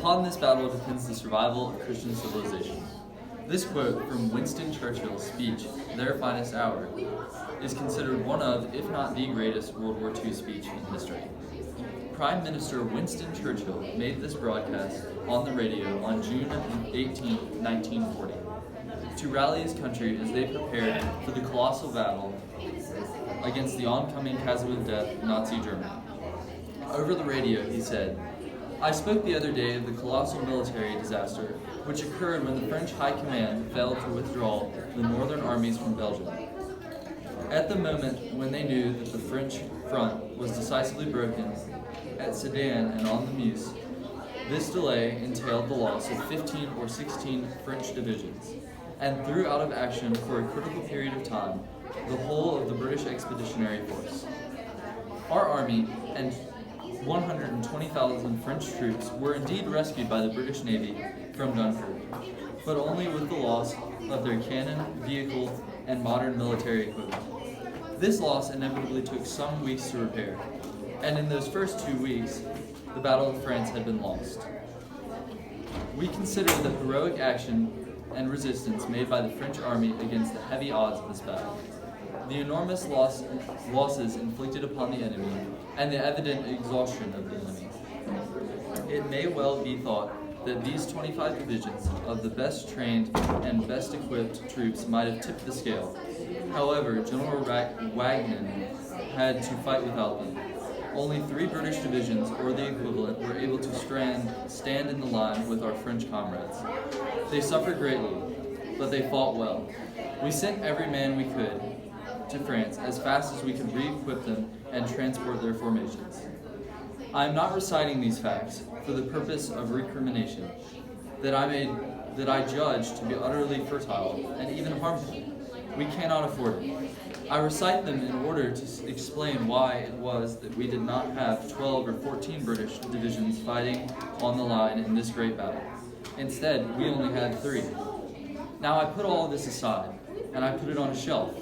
Upon this battle depends the survival of Christian civilization. This quote from Winston Churchill's speech, Their Finest Hour, is considered one of, if not the greatest World War II speech in history. Prime Minister Winston Churchill made this broadcast on the radio on June 18, 1940, to rally his country as they prepared for the colossal battle against the oncoming chasm of death, Nazi Germany. Over the radio, he said, "I spoke the other day of the colossal military disaster which occurred when the French High Command failed to withdraw the northern armies from Belgium. At the moment when they knew that the French front was decisively broken at Sedan and on the Meuse, this delay entailed the loss of 15 or 16 French divisions, and threw out of action for a critical period of time the whole of the British Expeditionary Force. Our army and 120,000 French troops were indeed rescued by the British Navy from Dunkirk, but only with the loss of their cannon, vehicle, and modern military equipment. This loss inevitably took some weeks to repair, and in those first 2 weeks, the Battle of France had been lost. We consider the heroic action and resistance made by the French army against the heavy odds of this battle, the enormous losses inflicted upon the enemy, and the evident exhaustion of the enemy. It may well be thought that these 25 divisions of the best trained and best equipped troops might have tipped the scale. However, General Wagner had to fight without them. Only 3 British divisions, or the equivalent, were able to stand in the line with our French comrades. They suffered greatly, but they fought well. We sent every man we could to France as fast as we could re-equip them and transport their formations. I am not reciting these facts for the purpose of recrimination that I judge to be utterly futile and even harmful. We cannot afford it. I recite them in order to explain why it was that we did not have 12 or 14 British divisions fighting on the line in this great battle. Instead, we only had 3. Now I put all of this aside, and I put it on a shelf,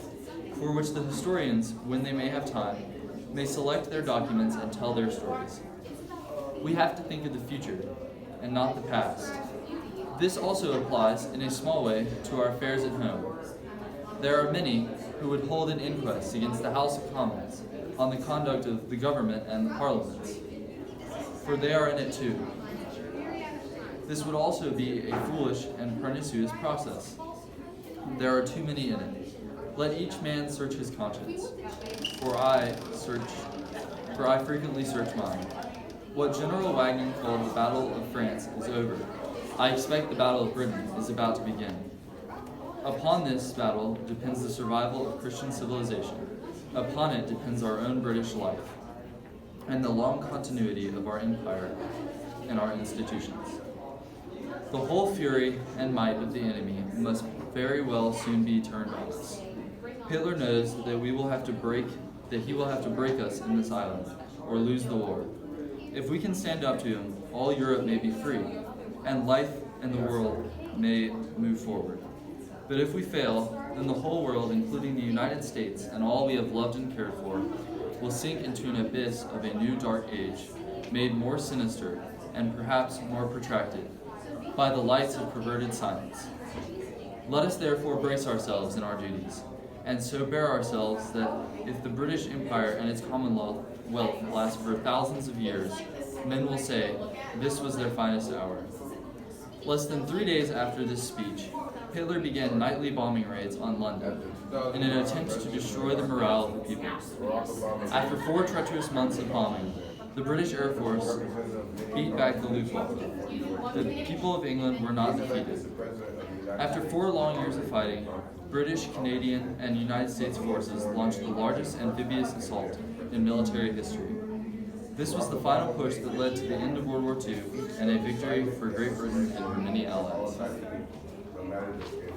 for which the historians, when they may have time, may select their documents and tell their stories. We have to think of the future, and not the past. This also applies, in a small way, to our affairs at home. There are many who would hold an inquest against the House of Commons on the conduct of the government and the parliaments, for they are in it too. This would also be a foolish and pernicious process. There are too many in it. Let each man search his conscience, for I frequently search mine. What General Wagner called the Battle of France is over. I expect the Battle of Britain is about to begin. Upon this battle depends the survival of Christian civilization. Upon it depends our own British life, and the long continuity of our empire and our institutions. The whole fury and might of the enemy must very well soon be turned on us. Hitler knows that he will have to break us in this island, or lose the war. If we can stand up to him, all Europe may be free, and life in the world may move forward. But if we fail, then the whole world, including the United States and all we have loved and cared for, will sink into an abyss of a new dark age, made more sinister and perhaps more protracted by the lights of perverted science. Let us therefore brace ourselves in our duties, and so bear ourselves that if the British Empire and its Commonwealth last for thousands of years, men will say, this was their finest hour. Less than 3 days after this speech, Hitler began nightly bombing raids on London in an attempt to destroy the morale of the people. After 4 treacherous months of bombing, the British Air Force beat back the Luftwaffe. The people of England were not defeated. After 4 long years of fighting, British, Canadian, and United States forces launched the largest amphibious assault in military history. This was the final push that led to the end of World War II and a victory for Great Britain and her many allies.